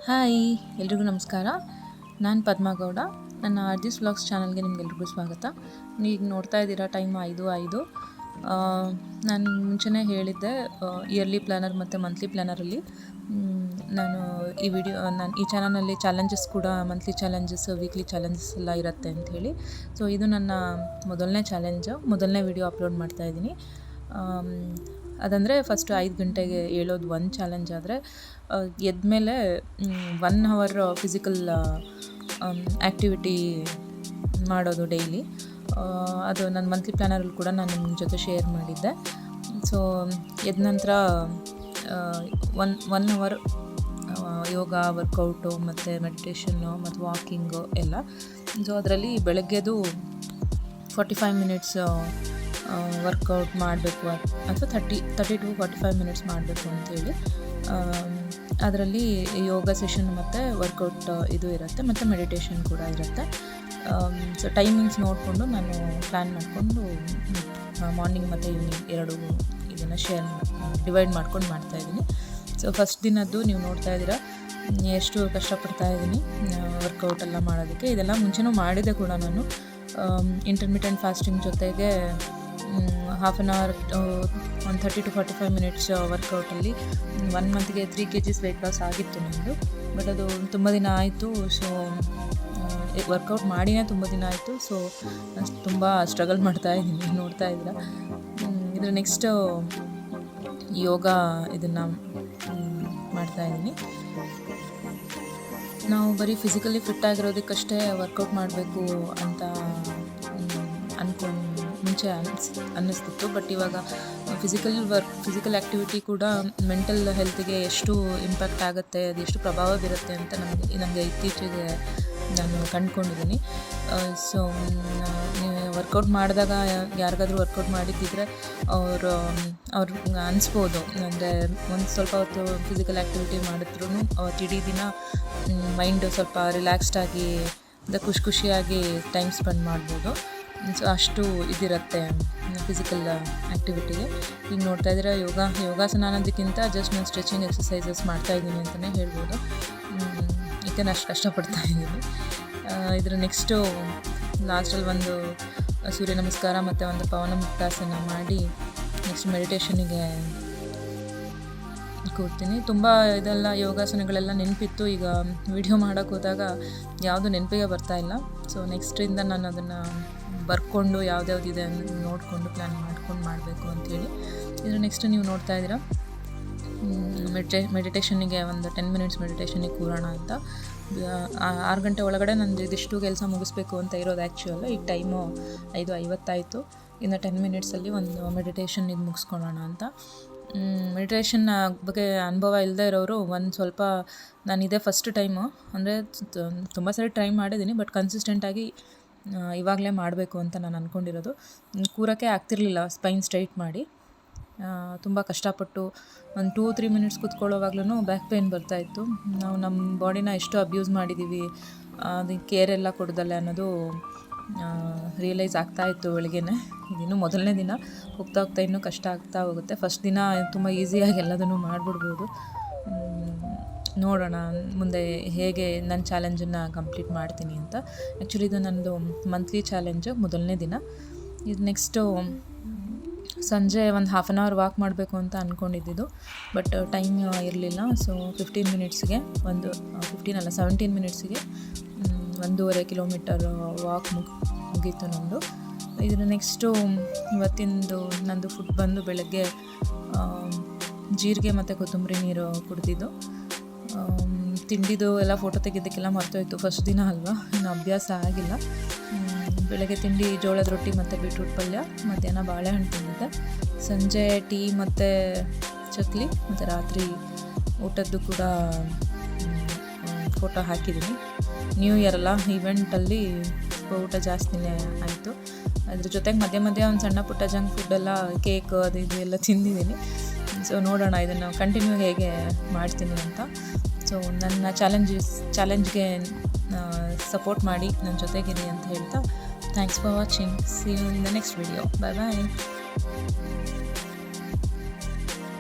Hi, ಎಲ್ರಿಗೂ ನಮಸ್ಕಾರ. ನಾನು ಪದ್ಮಾಗೌಡ. ನನ್ನ ಆರ್ಜಿಸ್ ವ್ಲಾಗ್ಸ್ ಚಾನಲ್ಗೆ ನಿಮಗೆಲ್ರಿಗೂ ಸ್ವಾಗತ. ಈಗ ನೋಡ್ತಾ ಇದ್ದೀರಾ, ಟೈಮ್ 5:05. ನಾನು ಮುಂಚೆನೇ ಹೇಳಿದ್ದೆ, ಇಯರ್ಲಿ ಪ್ಲ್ಯಾನರ್ ಮತ್ತು ಮಂತ್ಲಿ ಪ್ಲ್ಯಾನರಲ್ಲಿ ನಾನು ಈ ಚಾನಲ್ನಲ್ಲಿ ಚಾಲೆಂಜಸ್ ಕೂಡ, ಮಂತ್ಲಿ ಚಾಲೆಂಜಸ್, ವೀಕ್ಲಿ ಚಾಲೆಂಜಸ್ ಎಲ್ಲ ಇರುತ್ತೆ ಅಂಥೇಳಿ. ಸೊ ಇದು ನನ್ನ ಮೊದಲನೇ ವಿಡಿಯೋ ಅಪ್ಲೋಡ್ ಮಾಡ್ತಾಯಿದ್ದೀನಿ. ಅದಂದರೆ ಫಸ್ಟ್ 5 ಗಂಟೆಗೆ ಏಳೋದು ಒಂದು ಚಾಲೆಂಜ್ ಆದರೆ, ಎದ್ಮೇಲೆ 1 ಅವರ್ ಫಿಸಿಕಲ್ ಆ್ಯಕ್ಟಿವಿಟಿ ಮಾಡೋದು ಡೈಲಿ. ಅದು ನನ್ನ ಮಂತ್ಲಿ ಪ್ಲ್ಯಾನರಲ್ಲಿ ಕೂಡ ನಾನು ನಿಮ್ಮ ಜೊತೆ ಶೇರ್ ಮಾಡಿದ್ದೆ. ಸೊ ಎದ್ದ ನಂತರ 1 ಅವರ್ ಯೋಗ, ವರ್ಕೌಟು ಮತ್ತು ಮೆಡಿಟೇಷನ್ನು ಮತ್ತು ವಾಕಿಂಗು ಎಲ್ಲ. ಸೊ ಅದರಲ್ಲಿ ಬೆಳಗ್ಗೆದು 45 ಮಿನಿಟ್ಸ್ ವರ್ಕೌಟ್ ಮಾಡಬೇಕು, ಅಥವಾ 30 to 45 ಮಿನಿಟ್ಸ್ ಮಾಡಬೇಕು ಅಂಥೇಳಿ. ಅದರಲ್ಲಿ ಯೋಗ ಸೆಷನ್ ಮತ್ತು ವರ್ಕೌಟ್ ಇದು ಇರುತ್ತೆ, ಮತ್ತು ಮೆಡಿಟೇಷನ್ ಕೂಡ ಇರುತ್ತೆ. ಸೊ ಟೈಮಿಂಗ್ಸ್ ನೋಡಿಕೊಂಡು ನಾನು ಪ್ಲ್ಯಾನ್ ಮಾಡಿಕೊಂಡು ಮಾರ್ನಿಂಗ್ ಮತ್ತು ಈವ್ನಿಂಗ್ ಎರಡು ಇದನ್ನು ಡಿವೈಡ್ ಮಾಡ್ಕೊಂಡು ಮಾಡ್ತಾಯಿದ್ದೀನಿ. ಸೊ ಫಸ್ಟ್ ದಿನದ್ದು ನೀವು ನೋಡ್ತಾ ಇದ್ದೀರಾ ಎಷ್ಟು ಕಷ್ಟಪಡ್ತಾಯಿದ್ದೀನಿ ವರ್ಕೌಟ್ ಎಲ್ಲ ಮಾಡೋದಕ್ಕೆ. ಇದೆಲ್ಲ ಮುಂಚೆನೂ ಮಾಡಿದೆ ಕೂಡ ನಾನು. ಇಂಟರ್ಮಿಟೆಂಟ್ ಫಾಸ್ಟಿಂಗ್ ಜೊತೆಗೆ 1/2 ಅವರ್ 30 to 45 ಮಿನಿಟ್ಸ್ ವರ್ಕೌಟಲ್ಲಿ 1 ಮಂತ್ಗೆ 3 kgs ವೆಯ್ಟ್ ಲಾಸ್ ಆಗಿತ್ತು ನಮ್ಮದು. ಬಟ್ ಅದು ತುಂಬ ದಿನ ಆಯಿತು. ಸೊ ವರ್ಕೌಟ್ ಮಾಡಿನೇ ತುಂಬ ದಿನ ಆಯಿತು. ಸೊ ತುಂಬ ಸ್ಟ್ರಗಲ್ ಮಾಡ್ತಾಯಿದ್ದೀನಿ, ನೋಡ್ತಾ ಇದ್ದೀರ. ಇದರ ನೆಕ್ಸ್ಟ್ ಯೋಗ ಇದನ್ನು ಮಾಡ್ತಾಯಿದ್ದೀನಿ. ನಾವು ಬರೀ ಫಿಸಿಕಲಿ ಫಿಟ್ ಆಗಿರೋದಕ್ಕಷ್ಟೇ ವರ್ಕೌಟ್ ಮಾಡಬೇಕು ಅಂತ ಮುಂಚೆ ಅನ್ನಿಸ್ತಿತ್ತು. ಬಟ್ ಇವಾಗ ಫಿಸಿಕಲ್ ಆ್ಯಕ್ಟಿವಿಟಿ ಕೂಡ ಮೆಂಟಲ್ ಹೆಲ್ತ್ಗೆ ಎಷ್ಟು ಇಂಪ್ಯಾಕ್ಟ್ ಆಗುತ್ತೆ, ಅದು ಎಷ್ಟು ಪ್ರಭಾವ ಬೀರುತ್ತೆ ಅಂತ ನನಗೆ ಇತ್ತೀಚೆಗೆ ನಾನು ಕಂಡುಕೊಂಡಿದ್ದೀನಿ. ಸೊ ವರ್ಕೌಟ್ ಮಾಡಿದಾಗ ಯಾರಿಗಾದ್ರೂ ವರ್ಕೌಟ್ ಮಾಡಿದ್ದಿದ್ರೆ ಅವ್ರು ಅನಿಸ್ಬೋದು, ಅಂದರೆ ಒಂದು ಸ್ವಲ್ಪ ಹೊತ್ತು ಫಿಸಿಕಲ್ ಆ್ಯಕ್ಟಿವಿಟಿ ಮಾಡಿದ್ರೂ ಇಡೀ ದಿನ ಮೈಂಡು ಸ್ವಲ್ಪ ರಿಲ್ಯಾಕ್ಸ್ಡಾಗಿ, ಖುಷಿಯಾಗಿ ಟೈಮ್ ಸ್ಪೆಂಡ್ ಮಾಡ್ಬೋದು. ಸೊ ಅಷ್ಟು ಇದಿರುತ್ತೆ ಫಿಸಿಕಲ್ ಆ್ಯಕ್ಟಿವಿಟಿಗೆ. ಈಗ ನೋಡ್ತಾ ಇದ್ದೀರಾ, ಯೋಗಾಸನ ಅನ್ನೋದಕ್ಕಿಂತ ಜಸ್ಟ್ ನಾನು ಸ್ಟ್ರೆಚಿಂಗ್ ಎಕ್ಸಸೈಸಸ್ ಮಾಡ್ತಾಯಿದ್ದೀನಿ ಅಂತಲೇ ಹೇಳ್ಬೋದು. ಈಗ ನಾನು ಅಷ್ಟು ಕಷ್ಟಪಡ್ತಾಯಿದ್ದೀನಿ. ಇದರ ನೆಕ್ಸ್ಟು ಲಾಸ್ಟಲ್ಲಿ ಒಂದು ಸೂರ್ಯ ನಮಸ್ಕಾರ ಮತ್ತು ಒಂದು ಪವನ ಮುಕ್ತಾಸನ ಮಾಡಿ ನೆಕ್ಸ್ಟ್ ಮೆಡಿಟೇಷನಿಗೆ ಕೂರ್ತೀನಿ. ತುಂಬ ಇದೆಲ್ಲ ಯೋಗಾಸನಗಳೆಲ್ಲ ನೆನಪಿತ್ತು. ಈಗ ವಿಡಿಯೋ ಮಾಡೋಕ್ಕೆ ಹೋದಾಗ ಯಾವುದು ನೆನಪಿಗೆ ಬರ್ತಾಯಿಲ್ಲ. ಸೊ ನೆಕ್ಸ್ಟಿಂದ ನಾನು ಅದನ್ನು ಬರ್ಕೊಂಡು ಯಾವ್ದ್ಯಾವ್ದಿದೆ ಅಂತ ನೋಡಿಕೊಂಡು ಪ್ಲ್ಯಾನ್ ಮಾಡ್ಕೊಂಡು ಮಾಡಬೇಕು ಅಂಥೇಳಿ. ಇದರ ನೆಕ್ಸ್ಟ್ ನೀವು ನೋಡ್ತಾ ಇದ್ದೀರಾ, ಮೆಡಿಟೇಷನಿಗೆ ಒಂದು 10 ಮಿನಿಟ್ಸ್ ಮೆಡಿಟೇಷನಿಗೆ ಕೂರೋಣ ಅಂತ. 6 ಗಂಟೆ ಒಳಗಡೆ ನಂದು ಇದಿಷ್ಟು ಕೆಲಸ ಮುಗಿಸ್ಬೇಕು ಅಂತ ಇರೋದು ಆ್ಯಕ್ಚುಯಲ್. ಈಗ ಟೈಮು 5:50 ಆಯಿತು. ಇನ್ನು 10 ಮಿನಿಟ್ಸಲ್ಲಿ ಒಂದು ಮೆಡಿಟೇಷನ್ ಇದು ಮುಗಿಸ್ಕೊಳ್ಳೋಣ ಅಂತ. ಮೆಡಿಟೇಷನ್ ಬಗ್ಗೆ ಅನುಭವ ಇಲ್ಲದೆ ಇರೋರು ಸ್ವಲ್ಪ, ನಾನು ಇದೇ ಫಸ್ಟ್ ಟೈಮು, ಅಂದರೆ ತುಂಬ ಸರಿ ಟ್ರೈ ಮಾಡಿದ್ದೀನಿ, ಬಟ್ ಕನ್ಸಿಸ್ಟೆಂಟಾಗಿ ಇವಾಗಲೇ ಮಾಡಬೇಕು ಅಂತ ನಾನು ಅಂದ್ಕೊಂಡಿರೋದು. ಕೂರೋಕ್ಕೆ ಆಗ್ತಿರ್ಲಿಲ್ಲ ಸ್ಪೈನ್ ಸ್ಟ್ರೈಟ್ ಮಾಡಿ. ತುಂಬ ಕಷ್ಟಪಟ್ಟು ಒಂದು 2-3 ಮಿನಿಟ್ಸ್ ಕೂತ್ಕೊಳ್ಳೋವಾಗ್ಲೂ ಬ್ಯಾಕ್ ಪೇಯ್ನ್ ಬರ್ತಾಯಿತ್ತು. ನಾವು ನಮ್ಮ ಬಾಡಿನ ಎಷ್ಟು ಅಬ್ಯೂಸ್ ಮಾಡಿದ್ದೀವಿ, ಅದಕ್ಕೆ ಕೇರ್ ಎಲ್ಲ ಕೊಡೋದಲ್ಲ ಅನ್ನೋದು ರಿಯಲೈಸ್ ಆಗ್ತಾಯಿತ್ತು ಬೆಳಗ್ಗೆನೇ. ಇದಿನ್ನೂ ಮೊದಲನೇ ದಿನ, ಹೋಗ್ತಾ ಇನ್ನೂ ಕಷ್ಟ ಆಗ್ತಾ ಹೋಗುತ್ತೆ. ಫಸ್ಟ್ ದಿನ ತುಂಬ ಈಸಿಯಾಗಿ ಎಲ್ಲದನ್ನು ಮಾಡಿಬಿಡ್ಬೋದು. ನೋಡೋಣ ಮುಂದೆ ಹೇಗೆ ನನ್ನ ಚಾಲೆಂಜನ್ನು ಕಂಪ್ಲೀಟ್ ಮಾಡ್ತೀನಿ ಅಂತ. ಆ್ಯಕ್ಚುಲಿ ಇದು ನನ್ನದು ಮಂತ್ಲಿ ಚಾಲೆಂಜು, ಮೊದಲನೇ ದಿನ. ಇದು ನೆಕ್ಸ್ಟು ಸಂಜೆ ಒಂದು 1/2 ಅವರ್ ವಾಕ್ ಮಾಡಬೇಕು ಅಂತ ಅಂದ್ಕೊಂಡಿದ್ದು, ಬಟ್ ಟೈಮ್ ಇರಲಿಲ್ಲ. ಸೊ 15 ಮಿನಿಟ್ಸಿಗೆ 17 ಮಿನಿಟ್ಸಿಗೆ 1.5 ಕಿಲೋಮೀಟರ್ ವಾಕ್ ಮುಗೀತು ನಮ್ಮದು. ಇದರ ನೆಕ್ಸ್ಟು ಇವತ್ತಿಂದು ನಂದು ಫುಡ್ ಬಂದು ಬೆಳಗ್ಗೆ ಜೀರಿಗೆ ಮತ್ತು ಕೊತ್ತಂಬರಿ ನೀರು ಕುಡಿದಿದ್ದು. ತಿಂಡಿದು ಎಲ್ಲ ಫೋಟೋ ತೆಗೆಯೋದಕ್ಕೆಲ್ಲ ಮರ್ತೋಯ್ತು, ಫಸ್ಟ್ ದಿನ ಅಲ್ವಾ, ಇನ್ನು ಅಭ್ಯಾಸ ಆಗಿಲ್ಲ. ಬೆಳಗ್ಗೆ ತಿಂಡಿ ಜೋಳದ ರೊಟ್ಟಿ ಮತ್ತು ಬೀಟ್ರೂಟ್ ಪಲ್ಯ, ಮಧ್ಯಾಹ್ನ ಬಾಳೆಹಣ್ಣು ತಿಂದಿದ್ದೆ. ಸಂಜೆ ಟೀ ಮತ್ತು ಚಕ್ಲಿ, ಮತ್ತು ರಾತ್ರಿ ಊಟದ್ದು ಕೂಡ ಫೋಟೋ ಹಾಕಿದ್ದೀನಿ. ನ್ಯೂ ಇಯರ್ ಅಲ್ಲ, ಈವೆಂಟಲ್ಲಿ ಊಟ ಜಾಸ್ತಿನೇ ಆಯಿತು. ಅದ್ರ ಜೊತೆಗೆ ಮಧ್ಯೆ ಒಂದು ಸಣ್ಣ ಪುಟ್ಟ ಜಂಕ್ ಫುಡ್ಡೆಲ್ಲ, ಕೇಕ್ ಅದು ಇದು ಎಲ್ಲ ತಿಂದಿದ್ದೀನಿ. ಸೊ ನೋಡೋಣ ಇದನ್ನು ಕಂಟಿನ್ಯೂ ಹೇಗೆ ಮಾಡ್ತೀನಿ ಅಂತ. ಸೊ ನನ್ನ ಚಾಲೆಂಜ್ಗೆ ಸಪೋರ್ಟ್ ಮಾಡಿ ನನ್ನ ಜೊತೆಗಿರಿ ಅಂತ ಹೇಳ್ತಾ, thanks for watching. See you in the next video. Bye bye.